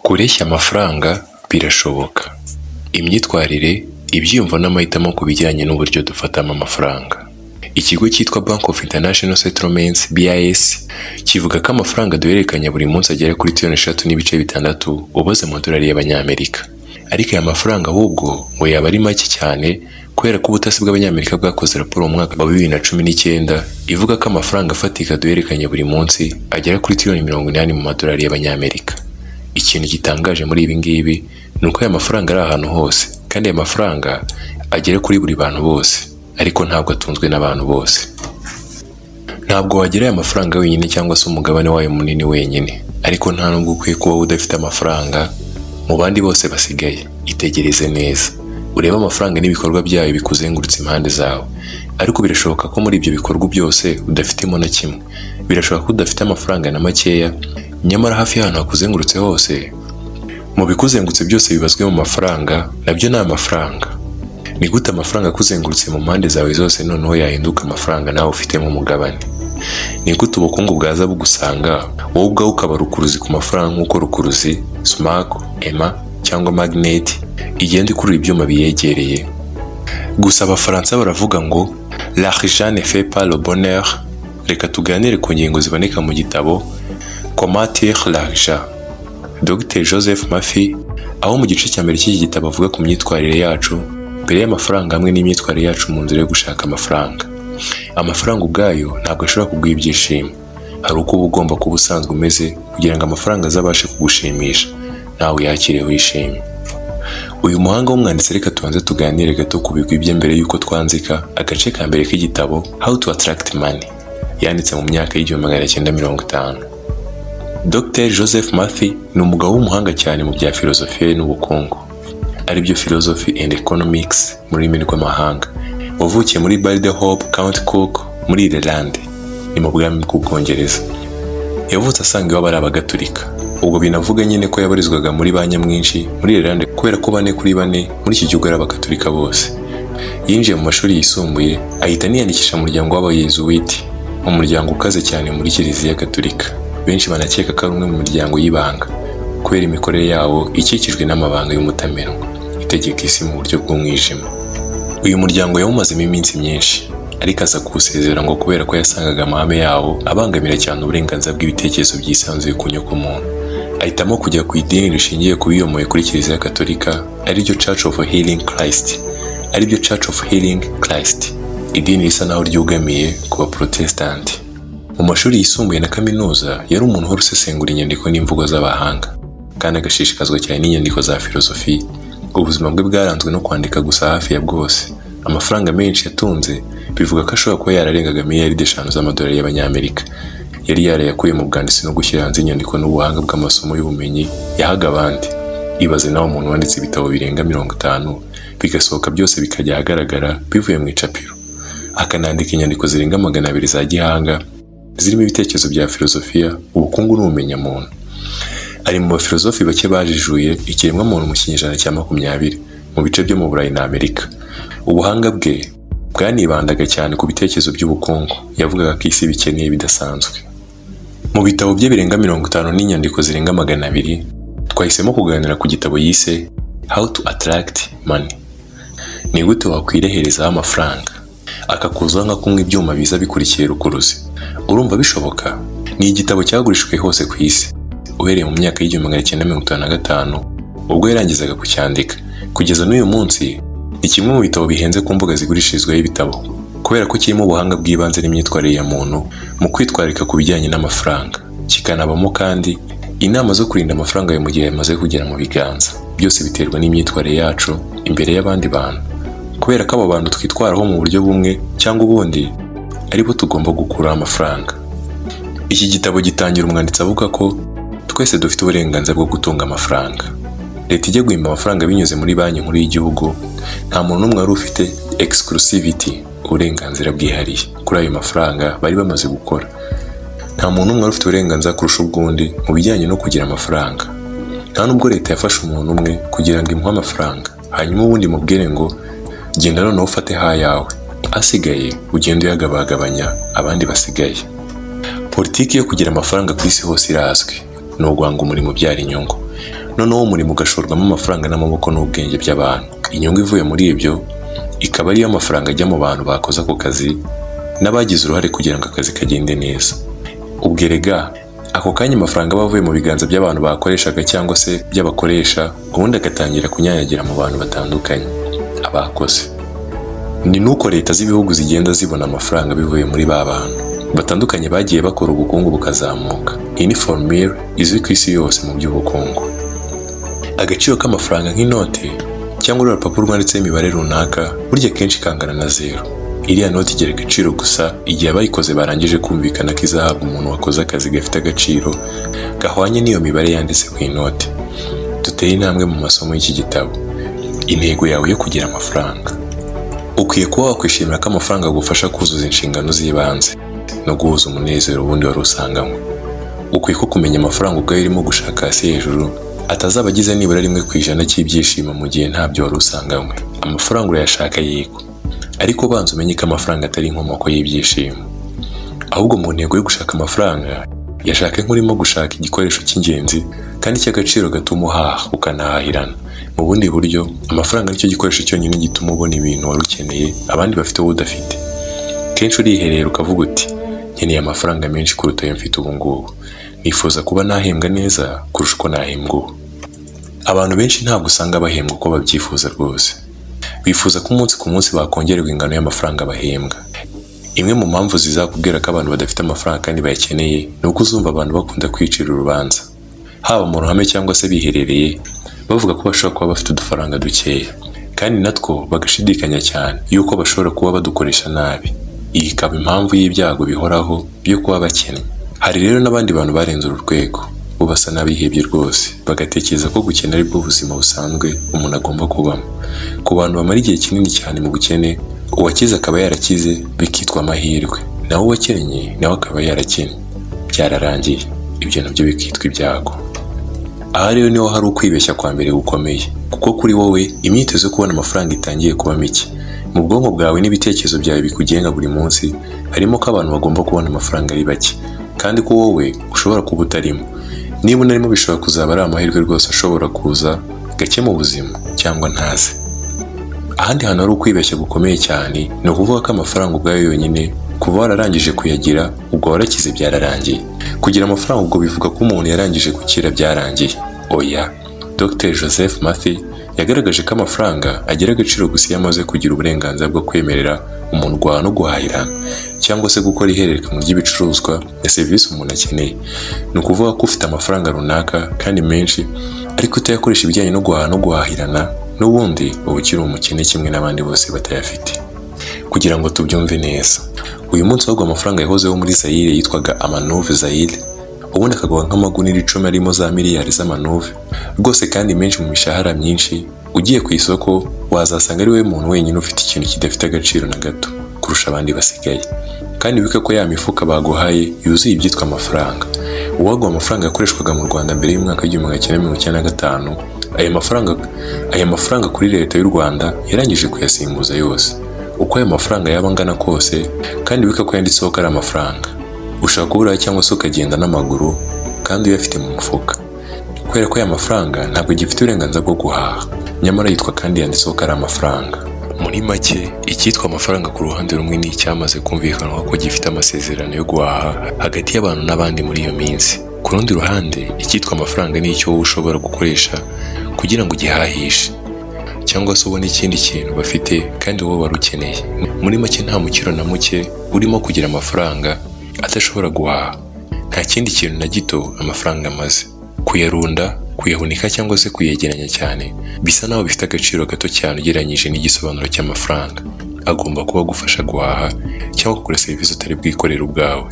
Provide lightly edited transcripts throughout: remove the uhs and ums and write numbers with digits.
Kureshya amafaranga birashoboka. Imyitwarire, ibyiyumvo n'amahitamo ku bijyanye n'uburyo dufatamo amafaranga. Ikigo cyitwa Bank of International Settlements (BIS) kivuga ko amafaranga duhererekanya buri munsi agera kuri trillion 3.6 ubaze mu dolari y'Abanyamerika. Ariko aya mafaranga ahubwo ngo yaba ari make cyane kubera ko ubutasi bw'Abanyamerika bwakoze raporo mu mwaka wa 2019 ivuga ko amafaranga afatika duhererekanya buri munsi agera kuri trillion 80 mu madolari y'Abanyamerika. Ikintu gitangaje muri ibi ngibi ni uko aya mafaranga ari ahantu hose kandi aya mafaranga agera kuri buri bantu bose, ariko ntabwo atunzwe n'abantu bose. Ntabwo wagira aya mafaranga wenyine cyangwa se umugabane wayo munini wenyine, ariko nta nubwo ukwiye kuba udafite amafaranga mu bandi bose basigaye. Itegereze neza urebe amafaranga n'ibikorwa byayo bikuzengurutse impande zawe, ariko birashoboka ko muri ibyo bikorwa byose udafitemo na kimwe. Birashoboka ko udafite amafaranga na makeya, nyamara hafi y'ahantu hakuzengurutse hose mu bikuzengurutse byose bibazwe mu mafaranga, nabyo ni amafaranga. Ni gute amafaranga akuzengurutse mu mpande zawe zose noneho yahinduka amafaranga nawe ufite mu mugabane? Ni gute ubukungu bwaza bugusanga wowe ubwawe ukaba rukuruzi ku mafaranga nk'uko rukuruzi, smack, ema cyangwa magnet igenda ikurura ibyuma biyegereye? Gusa Abafaransa baravuga ngo l'argent ne fait pas le bonheur. Reka tuganire ku ngingo ziboneka mu gitabo Comment attirer l'argent, Dr Joseph Murphy, aho mu gice cya mbere cy'iki gitabo avuga ku myitwarire yacu mbere y'amafaranga hamwe n'imyitwarire yacu mu nzira yo gushaka amafaranga. Amafaranga ubwayo ntabwo ashobora kuguha ibyishimo, hari uko uba ugomba kuba usanzwe umeze kugira ngo amafaranga azabashe kugushimisha nawe yakire wishimye. Uyu muhanga w'umwanditsi reka tubanze tuganire gato ku bigwi bye mbere y'uko twanzika agace ka mbere k'igitabo How to Attract Money, yanditse mu myaka y'1950. Dr Joseph Murphy ni umugabo w'umuhanga cyane mu bya filozofiya n'ubukungu, aribyo philosophy and economics mu rurimi rw'amahanga. Wavukiye muri Balderhope, County Cork muri Ireland, ni mu bwami bw'Ubwongereza. Yavutse asanga iwabo ari Abagatulika, ubwo binavuga nyine ko yabarizwaga muri ba nyamwinshi muri Ireland kubera ko 4 kuri 4 muri iki gihugu ari Abagatulika bose. Yinjiye mu mashuri yisumbuye ahita niyandikisha mu muryango w'Abayezuwiti, umuryango ukaze cyane muri Kiliziya Gatulika. Benshi banakeka ko ari umwe mu miryango y'ibanga kubera imikorere yawo ikikijwe n'amabanga y'umutamenwa itegeka isi mu buryo bw'umwijima. Uyu muryango yawumazemo iminsi myinshi, ariko aza kuwusezera ngo kubera ko yasangaga amahame yawo abangamira cyane uburenganzira bw'ibitekerezo byisanzuye ku nyokomuntu. Ahitamo kujya ku idini rishingiye ku biyomoye kuri Kiliziya Gatolika, ariryo Church of Healing Christ, idini risa naho ryugamiye ku Baprotestanti. Mu mashuri yisumbuye na kaminuza yari umuntu uhora usesengura inyandiko n'imvugo z'abahanga kandi agashishikazwa cyane n'inyandiko za filozofi. Ubuzima bwe bwaranzwe no kwandika gusa hafi ya bwose. Amafaranga menshi yatunze bivuga ko ashobora kuba yararengaga miliyari 5 z'amadolari y'Abanyamerika. Yari yarayakuye mu bwanditsi no gushyira hanze inyandiko n'ubuhanga bw'amasomo y'ubumenyi yahaga abandi. Ibaze nawe umuntu wanditse ibitabo birenga 50 bigasohoka byose bikajya ahagaragara bivuye mu icapiro, akanandika inyandiko zirenga 200 za gihanga zirimo ibitekerezo bya filozofiya, ubukungu n'ubumenyamuntu. Ari mu bafilozofi bake bajijuye ikiremwa muntu mu kinyejana cya 20 mu bice byo mu Burayi na Amerika. Ubuhanga bwe bwanibandaga cyane ku bitekerezo by'ubukungu. Yavugaga ko isi bikeneye bidasanzwe. Mu bitabo bye birenga 50 n'inyandiko zirenga 200 twahisemo kuganira ku gitabo yise How to Attract Money. Ni gute wakwireherezaho amafaranga akakuzaho nka kumwe ibyuma biza bikurikiye rukuruzi? Urumva bishoboka? Ni igitabo cyagurishwe hose ku isi uhereye mu myaka y'1955 ubwo yarangizaga kucyandika kugeza n'uyu munsi. Ni kimwe mu bitabo bihenze ku mbuga zigurishirizwaho ibitabo kubera ko kirimo ubuhanga bw'ibanze n'imyitwarire ya muntu mu kwitwarika ku bijyanye n'amafaranga. Kikanabamo kandi inama zo kurinda amafaranga yo mu gihe yamaze kugera mu biganza. Byose biterwa n'imyitwarire yacu imbere y'abandi bantu, kubera ko abo bantu twitwaraho mu buryo bumwe cyangwa ubundi aribo tugomba gukura amafaranga. Iki gitabo gitangira umwanditsi avuga ko twese dufite uburenganzira bwo gutunga amafaranga. Leta ijya guhimba amafaranga binyuze muri banki nkuru y'igihugu, nta muntu n'umwe wari ufite exclusivity, uburenganzira bwihariye kuri ayo mafaranga bari bamaze gukora. Nta muntu n'umwe wari ufite uburenganzira kurusha ubwundi mu bijyanye no kugira amafaranga. Nta nubwo leta yafashe umuntu umwe kugira ngo imuhe amafaranga hanyuma ubundi mubwire ngo genda noneho ufate hayawe, asigaye ugenda uyagabagabanya abandi basigaye. Politiki yo kugira amafaranga ku isi hose irazwi, ni uguhanga umurimo ubyara inyungu. noneho umurimo ugashorwamo amafaranga n'amaboko n'ubwenge by'abantu. Inyungu ivuye muri ibyo ikaba ariyo mafaranga ajya mu bantu bakoze ako kazi n'abagize uruhare kugira ngo akazi kagende neza. Ubwo erega ako kanya amafaranga aba avuye mu biganza by'abantu bakoreshaga cyangwa se by'abakoresha, ubundi agatangira kunyanyagira mu bantu batandukanye abakoze. Ni nuko leta z'ibihugu zigenda zibona amafaranga bivuye muri ba bantu batandukanye bagiye bakora ubukungu bukazamuka. Iyi ni formule izwi ku isi yose mu by'ubukungu. Agaciro k'amafaranga nk'inote cyangwa urupapuro rwanditseho imibare runaka burya kenshi kangana na zero. Iriya noti igira agaciro gusa igihe abayikoze barangije kumvikana ko izahabwa umuntu wakoze akazi gafite agaciro gahwanye n'iyo mibare yanditse ku inoti. Duteye intambwe mu masomo y'iki gitabo. Intego yawe yo kugira amafaranga. Ukwiye kuba wakwishimira ko amafaranga agufasha kuzuza inshingano z'ibanze no guhuza umunezero ubundi wari usanganywe. Ukwiye ko kumenya amafaranga ubwayo urimo gushaka hasi hejuru atazaba agize nibura 1% cy'ibyishimo mu gihe ntabyo wari usanganywe. Amafaranga urayashaka yego, ariko banza umenye ko amafaranga atari inkomoko y'ibyishimo. Ahubwo mu ntego yo gushaka amafaranga yashaka nk'urimo gushaka igikoresho cy'ingenzi kandi cy'agaciro gatuma uhaha ukanahahirana. Mu bundi buryo amafaranga nicyo gikoresho cyonyine gituma ubona ibintu wari ukeneye abandi bafite wowe udafite. Kenshi uriherera ukavuga uti nkeneye amafaranga menshi kuruta ayo mfite ubu ngubu, nifuza kuba nahembwa neza kurusha uko nahembwa ubu. Abantu benshi ntabwo usanga bahembwa uko babyifuza rwose. Bifuza ko umunsi ku munsi bakongererwa ingano y'amafaranga bahembwa. Imwe mu mpamvu zizakubwira ko abantu badafite amafaranga kandi bayakeneye ni uko uzumva abantu bakunda kwicira urubanza, haba mu ruhame cyangwa se biherereye, bavuga ko bashobora kuba bafite udufaranga dukeya kandi natwo bagashidikanya cyane yuko bashobora kuba badukoresha nabi. Iyi ikaba impamvu y'ibyago bihoraho byo kuba bakennye. Hari rero n'abandi bantu barenze uru rwego, bo basa n'abihebye rwose, bagatekereza ko gukena ari bwo buzima busanzwe umuntu agomba kubamo. Ku bantu bamara igihe kinini cyane mu bukene, uwakize akaba yarakize bikitwa amahirwe, naho uwakennye nawe akaba yarakennye byararangiye, ibyo nabyo bikitwa ibyago. Aha rero niho hari ukwibeshya kwa mbere gukomeye, kuko kuri wowe imyitozo yo kubona amafaranga itangiye kuba mike. Mu bwonko bwawe n'ibitekerezo byawe bikugenga buri munsi harimo ko abantu bagomba kubona amafaranga ari bake, kandi ko wowe ushobora kuba utarimo. Niba unarimo bishobora kuzaba ari amahirwe rwose ashobora kuza gake mu buzima cyangwa ntaze. Ahandi hantu hari ukwibeshya gukomeye cyane ni ukuvuga ko amafaranga ubwayo yonyine kuva wararangije kuyagira ubwo warakize byararangiye. Kugira amafaranga ubwo bivuga ko umuntu yarangije gukira byarangiye. Oya, Dr. Joseph Murphy yagaragaje ko amafaranga agira agaciro gusa iyo amaze kugira uburenganzira bwo kwemerera umuntu guhaha no guhahirana cyangwa se gukora ihererekanwa ry'ibicuruzwa na serivisi umuntu akeneye. Ni ukuvuga ko ufite amafaranga runaka kandi menshi ariko utayakoresha ibijyanye no guhaha no guhahirana, n'ubundi uba ukiri umukene kimwe n'abandi bose batayafite. Kugira ngo tubyumve neza, uyu munsi wagwa amafaranga yahozeho muri Zaire yitwaga amanuve Zaire, ubundi akagwa nk'amagunira 10 arimo za miliyari z'amanuve rwose kandi menshi mu mishahara myinshi. Ugiye ku isoko wazasanga ari we muntu wenyine ufite ikintu kidafite agaciro na gato kurusha abandi basigaye. Kandi wibuke ko ya mifuka baguhaye yuzuye ibyitwa amafaranga. Uwagwa amafaranga yakoreshwaga mu Rwanda mbere y'umwaka w'1995, aya mafaranga kuri leta y'u Rwanda yarangije kuyasimbuza yose. Uko aya mafaranga yaba angana kose, kandi wibuke ko yanditseho ko ari amafaranga, ushaka kubura cyangwa se ukagenda n'amaguru kandi uyafite mu mufuka, kubera ko aya mafaranga ntabwo gifite uburenganzira bwo guhaha, nyamara yitwa kandi yanditseho ko ari amafaranga. Muri make, icyitwa amafaranga ku ruhande rumwe ni icyamaze kumvikanwa ko gifite amasezerano yo guhaha hagati y'abantu n'abandi muri iyo minsi. Ku rundi ruhande, icyitwa amafaranga ni icyo wowe ushobora gukoresha kugira ngo ugihahishe cyangwa se ubone ikindi kintu bafite kandi wowe wari ukeneye. Muri make nta mukiro na muke urimo kugira amafaranga adashobora guhaha. Nta kindi kintu na gito amafaranga amaze. Kuyarunda, kuyahunika cyangwa se kuyegeranya cyane bisa naho bifite agaciro gato cyane ugereranyije n'igisobanuro cy'amafaranga. Agomba kuba agufasha guhaha cyangwa kugura serivisi utari bwikorera ubwawe.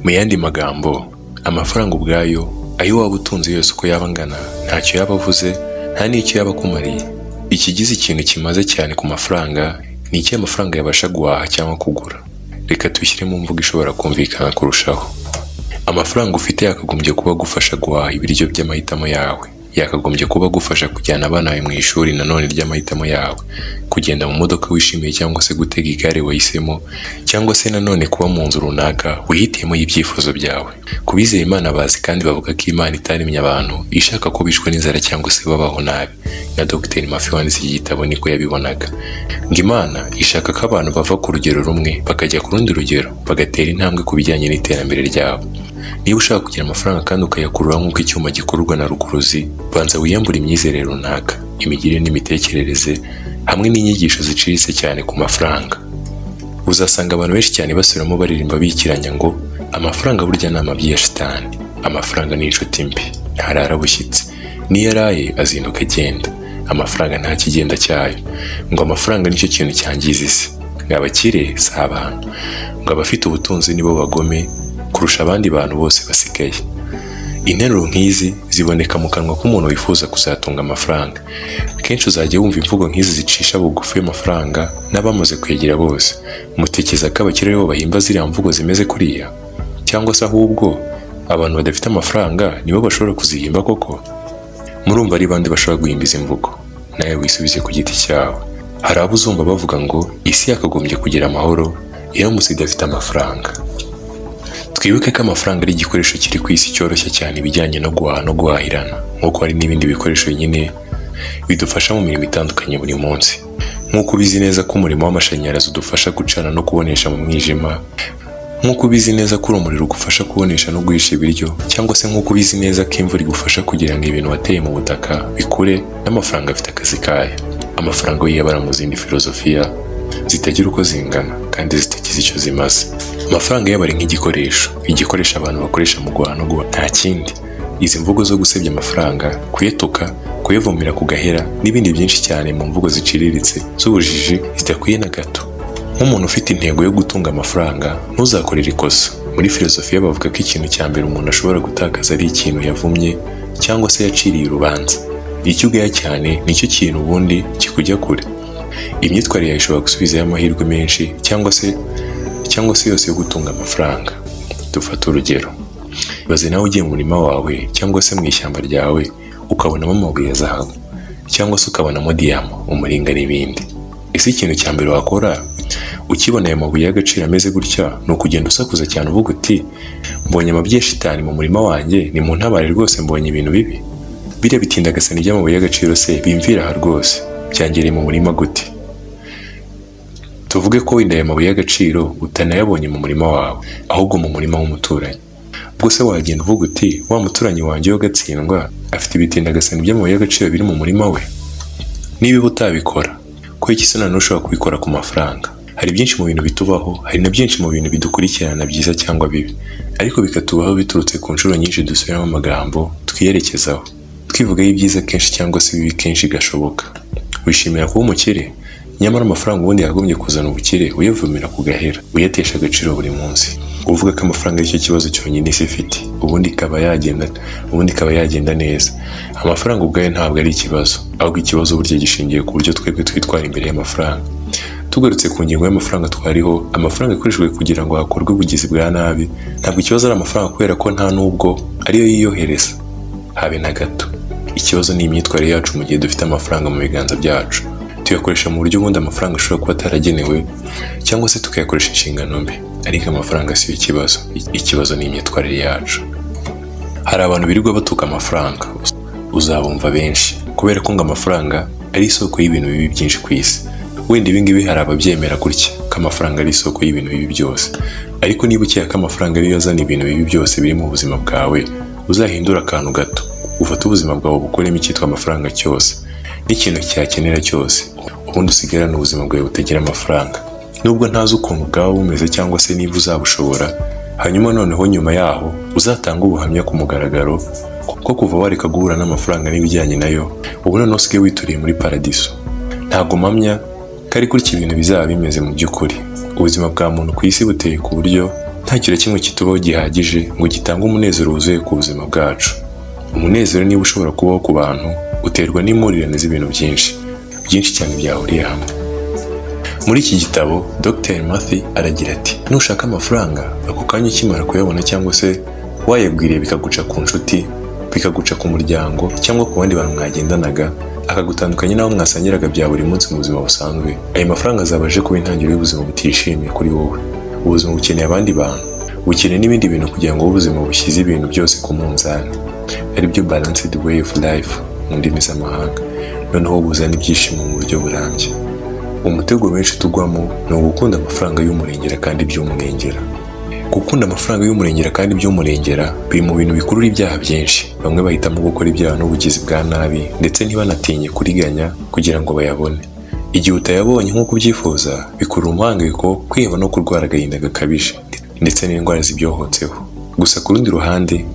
Mu yandi magambo, amafaranga ubwayo ayo waba utunze yose uko yaba angana ntacyo yaba avuze, nta n'icyo yaba akumariye. Ikigize ikintu kimaze cyane ku mafaranga ni icyo amafaranga yabasha guhaha cyangwa kugura. Reka tubishyire mu mvugo ishobora kumvikana kurushaho. Amafaranga ufite yakagombye kuba agufasha guhaha ibiryo by'amahitamo yawe, yakagombye kuba agufasha kujyana abana bawe mu ishuri nanone ry'amahitamo yawe, kugenda mu modoka wishimiye cyangwa se gutega igare wahisemo, cyangwa se nanone kuba mu nzu runaka wihitiyemo y'ibyifuzo byawe. Ku bizera Imana bazi kandi bavuga ko Imana itaremye abantu ishaka ko bicwa n'inzara cyangwa se babaho nabi. Na Dr Murphy wanditse iki gitabo niko yabibonaga, ngo Imana ishaka ko abantu bava ku rugero rumwe bakajya ku rundi rugero, bagatera intambwe ku bijyanye n'iterambere ryabo. Niba ushaka kugira amafaranga kandi ukayakurura nk'uko icyuma gikururwa na rukuruzi, banza wiyambure imyizerere runaka, imigirire n'imitekerereze hamwe n'inyigisho ziciriritse cyane ku mafaranga. Uzasanga abantu benshi cyane basubiramo baririmba bikiranya ngo amafaranga burya ni amabyi ya shitani, amafaranga ni inshuti mbi, ntarara bushyitsi, niyo araye azinduka agenda, amafaranga nta kigenda cyayo, ngo amafaranga nicyo kintu cyangiza isi, ngo abakire si abantu, ngo abafite ubutunzi nibo bagome kurusha abandi bantu bose basigaye. Interuro nk'izi ziboneka mu kanwa k'umuntu wifuza kuzatunga amafaranga. Kenshi uzajya wumva imvugo nk'izi zicisha bugufi y'amafaranga n'abamaze kwegera bose. Mutekereza ko abakire bo bahimba ziriya mvugo zimeze kuriya, cyangwa se ahubwo abantu badafite amafaranga nibo bashobora kuzihimba koko? Murumva ari bande bashobora guhimba izi mvugo? Nawe wisubize ku giti cyawe. Hari abo uzumva bavuga ngo isi yakagombye kugira amahoro iramutse idafite amafaranga. Twibuke ko amafaranga ari igikoresho kiri ku isi cyoroshye cyane ibijyanye no guhaha no guhahirana, nk'uko hari n'ibindi bikoresho nyine bidufasha mu mirimo itandukanye buri munsi. Nk'uko ubizi neza ko umurimo w'amashanyarazi udufasha gucana no kubonesha mu mwijima, nk'uko ubizi neza ko umuriro ugufasha kubonesha no guhisha ibiryo, cyangwa se nk'uko ubizi neza ko imvura igufasha kugira ngo ibintu wateye mu butaka bikure, n'amafaranga afite akazi kayo. Amafaranga yiyabara mu zindi filozofiya zitagira uko zingana kandi zitagize icyo zimaze. Amafaranga yabari nk'igikoresho abantu bakoresha mu guhaha no guhaha, nta kindi. Izi mvugo zo gusebya amafaranga, kuyetuka, kuyavumira ku gahera n'ibindi byinshi cyane mu mvugo ziciriritse z'ubujiji zidakwiye na gato. Nk'umuntu ufite intego yo gutunga amafaranga, ntuzakorere ikosa. Muri filozofiya bavuga ko ikintu cya mbere umuntu ashobora gutakaza ari ikintu yavumye cyangwa se yaciriye urubanza. Icyo ugaya cyane nicyo kintu ubundi kikujya kure. Imyitwarire yawe ishobora gusubizayo amahirwe menshi cyangwa se yose yo gutunga amafaranga. Dufata urugero, baze nawe ugiye mu murima wawe cyangwa se mu ishyamba ryawe ukabonamo amabuye ya zahabu, cyangwa se ukabonamo diyama, umuringa n'ibindi. Ese ikintu cya mbere wakora ukibona ayo mabuye y'agaciro ameze gutya ni ukugenda usakuza cyane uvuga uti mbonye amabyi ya shitani mu murima wanjye, ni mu ntabare rwose, mbonye ibintu bibi? Biriya bitindagasani by'amabuye y'agaciro se bimvira aha rwose byangereye mu murima gute? Tuvuge ko wenda aya mabuye y'agaciro utanayabonye mu murima wawe, ahubwo mu murima w'umuturanyi. Ubwo se wagenda uvuga uti wa muturanyi wanjye wo Gatsindwa afite ibitindagasani by'amabuye y'agaciro biri mu murima we? Niba utabikora, ko iki se nanone ushobora kubikora ku mafaranga? Hari byinshi mu bintu bitubaho, hari na byinshi mu bintu bidukurikirana byiza cyangwa bibi, ariko bikatubaho biturutse ku nshuro nyinshi dusubiramo amagambo twiyerekezaho, twivugaho ibyiza kenshi cyangwa se ibibi kenshi gashoboka. Wishimira kuba umukire, nyamara amafaranga ubundi yagombye kuzana ubukire uyavumira ku gahera, uyatesha agaciro buri munsi. Uvuga ko amafaranga aricyo kibazo cyonyine isi ifite, ubundi ikaba yagenda neza. Amafaranga ubwayo ntabwo ari ikibazo, ahubwo ikibazo burya gishingiye ku buryo twebwe twitwara imbere y'amafaranga. Tugarutse ku ngingo y'amafaranga twariho, amafaranga akoreshejwe kugira ngo hakorwe ubugizi bwa nabi, ntabwo ikibazo ari amafaranga kubera ko nta nubwo ariyo yiyohereza, habe na gato. Ikibazo ni imyitwarire yacu mu gihe dufite amafaranga mu biganza byacu. Tuyakoresha mu buryo ubundi amafaranga ashobora kuba ataragenewe, cyangwa se tukayakoresha inshingano mbi. Ariko amafaranga si ikibazo, ikibazo ni imyitwarire yacu. Hari abantu birirwa batuka amafaranga, uzabumva benshi, kubera ko ngo amafaranga ari isoko y'ibintu bibi byinshi ku isi. Wenda ibi ngibi hari ababyemera gutya, ko amafaranga ari isoko y'ibintu bibi byose. Ariko niba ukeka ko amafaranga ariyo azana ibintu bibi byose biri mu buzima bwawe, uzahindura akantu gato, ufate ubuzima bwawe bukoremo icyitwa amafaranga cyose, n'ikintu cyakenera cyose, ubundi usigarane ubuzima bwawe butagira amafaranga. Nubwo ntazi ukuntu bwaba bumeze cyangwa se niba uzabushobora, hanyuma noneho nyuma yaho uzatanga ubuhamya ku mugaragaro ko kuva wareka guhura n'amafaranga n'ibijyanye nayo, ubu noneho usigaye wituriye muri paradiso. Ntabwo mpamya ko ari gutya ibintu bizaba bimeze mu by'ukuri. Ubuzima bwa muntu ku isi buteye ku buryo nta kintu kimwe kitubaho gihagije ngo gitange umunezero wuzuye ku buzima bwacu. Umunezero niba ushobora kubaho ku bantu uterwa n'impurirane z'ibintu byinshi cyane byahuriye hamwe. Muri iki gitabo Dr Murphy aragira ati, nushaka amafaranga ako kanya ukimara kuyabona cyangwa se wayabwiriye bikaguca ku nshuti, bikaguca ku muryango cyangwa ku bandi bantu mwagendanaga, akagutandukanya n'abo mwasangiraga bya buri munsi mu buzima busanzwe, ayo mafaranga azaba aje kuba intangiriro y'ubuzima butishimiye kuri wowe. Ubuzima bukeneye abandi bantu, bukeneye n'ibindi bintu kugira ngo ubuzima bushyize ibintu byose ku munzani, aribyo balanced way of life mu ndimi z'amahanga, noneho buzana ibyishimo mu buryo burambye. Umutego benshi tugwamo ni ugukunda amafaranga y'umurengera kandi by'umurengera. Gukunda amafaranga y'umurengera kandi by'umurengera biri mu bintu bikurura ibyaha byinshi. Bamwe bahitamo gukora ibyaha n'ubugizi bwa nabi ndetse ntibanatinye kuriganya kugira ngo bayabone. Igihe utayabonye nk'uko ubyifuza, bikurura umuhangayiko, kwiheba no kurwara agahinda gakabije ndetse n'indwara zibyohotseho. Gusa ku rundi ruhande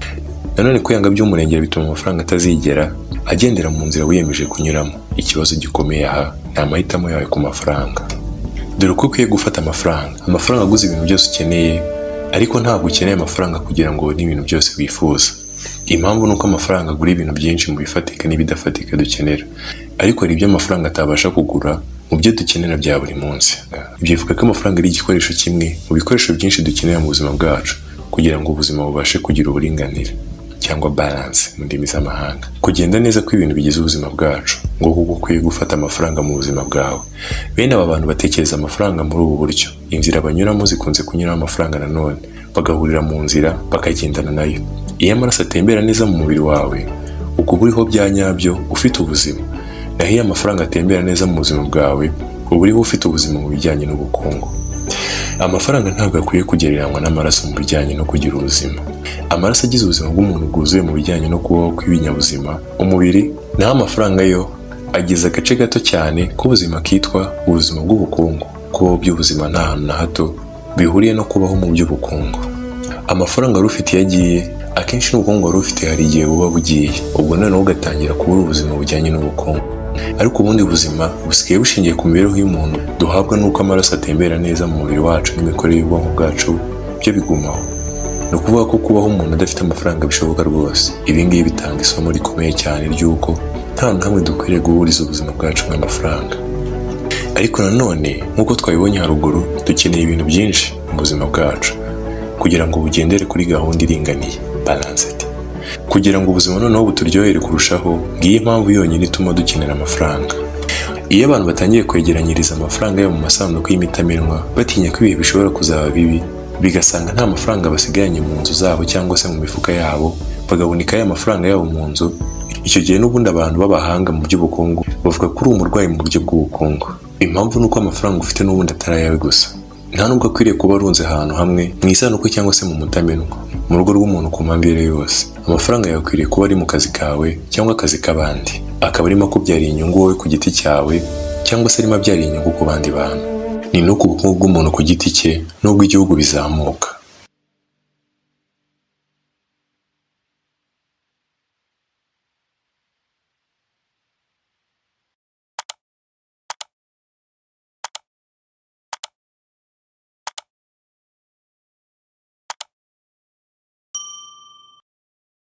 nanone kwiyanga by'umurengera bituma amafaranga atazigera agendera mu nzira wiyemeje kunyuramo. Ikibazo gikomeye aha ni amahitamo yawe ku mafaranga. Dore uko ukwiye gufata amafaranga aguze ibintu byose ukeneye, ariko ntabwo ukeneye amafaranga kugira ngo ubone ibintu byose wifuza. Impamvu ni uko amafaranga agura ibintu byinshi mu bifatika n'ibidafatika dukenera, ariko hari ibyo amafaranga atabasha kugura mu byo dukenera bya buri munsi. Ibyo bivuga ko amafaranga ari igikoresho kimwe mu bikoresho byinshi dukenera mu buzima bwacu kugira ngo ubuzima bubashe kugira uburinganire cyangwa balance mu ndimi z'amahanga. Kugenda neza kw'ibintu bigize ubuzima bwacu, ngo kuko ukwiye gufata amafaranga mu buzima bwawe. Bene aba bantu batekereza amafaranga muri ubu buryo. Inzira banyuramo zikunze kunyuramo amafaranga nanone, bagahurira mu nzira bakagendana nayo. Iyo amaraso atembera neza mu mubiri wawe, uko uriho bya nyabyo ufite ubuzima. Naho iyo amafaranga atembera neza mu buzima bwawe, uba uriho ufite ubuzima mu bijyanye n'ubukungu. Amafaranga ntabwo akwiye kugereranywa n'amaraso mu bijyanye no kugira ubuzima. Amaraso agize ubuzima bw'umuntu bwuzuye mu bijyanye no kubaho kw'ibinyabuzima, umubiri, naho amafaranga yo agize agace gato cyane k'ubuzima kitwa ubuzima bw'ubukungu. Kubaho by'ubuzima nta hantu na hato bihuriye no kubaho mu by'ubukungu. Amafaranga wari ufite iyo agiye, akenshi n'ubukungu wari ufite hari igihe buba bugiye, ubwo noneho ugatangira kubura ubuzima bujyanye n'ubukungu. Ariko ubundi buzima busigaye bushingiye ku mibereho y'umuntu duhabwa n'uko amaraso atembera neza mu mubiri wacu n'imikorere y'ubwonko bwacu byo bigumaho. Ni ukuvuga ko kubaho umuntu adafite amafaranga bishoboka rwose. Ibi ngibi bitanga isomo rikomeye cyane ry'uko nta hantu hamwe dukwiriye guhuriza ubuzima bwacu n'amafaranga. Ariko nanone nk'uko twabibonye haruguru, dukeneye ibintu byinshi mu buzima bwacu kugira ngo bugendere kuri gahunda iringaniye, balanced. Kugira ngo ubuzima noneho buturyohere kurushaho, ngiyo impamvu yonyine ituma dukenera amafaranga. Iyo abantu batangiye kwegeranyiriza amafaranga yabo mu masanduku y'imitaminwa, batinya ko ibihe bishobora kuzaba bibi, bigasanga nta mafaranga basigaranye mu nzu zabo cyangwa se mu mifuka yabo, bagahunika ya mafaranga yabo mu nzu, icyo gihe n'ubundi abantu b'abahanga mu by'ubukungu bavuga ko uri umurwayi mu buryo bw'ubukungu. Impamvu ni uko amafaranga ufite n'ubundi atari ayawe gusa. Nta nubwo akwiriye kuba arunze ahantu hamwe mu isanduku cyangwa se mu mutamenwa mu rugo rw'umuntu ku mpamvu iyo ari yo yose. Amafaranga yawe akwiriye kuba ari mu kazi kawe cyangwa akazi k'abandi, akaba arimo akubyarira inyungu wowe ku giti cyawe cyangwa se arimo abyarira inyungu ku bandi bantu. Ni n'uko ubukungu bw'umuntu ku giti cye n'ubw'igihugu bizamuka.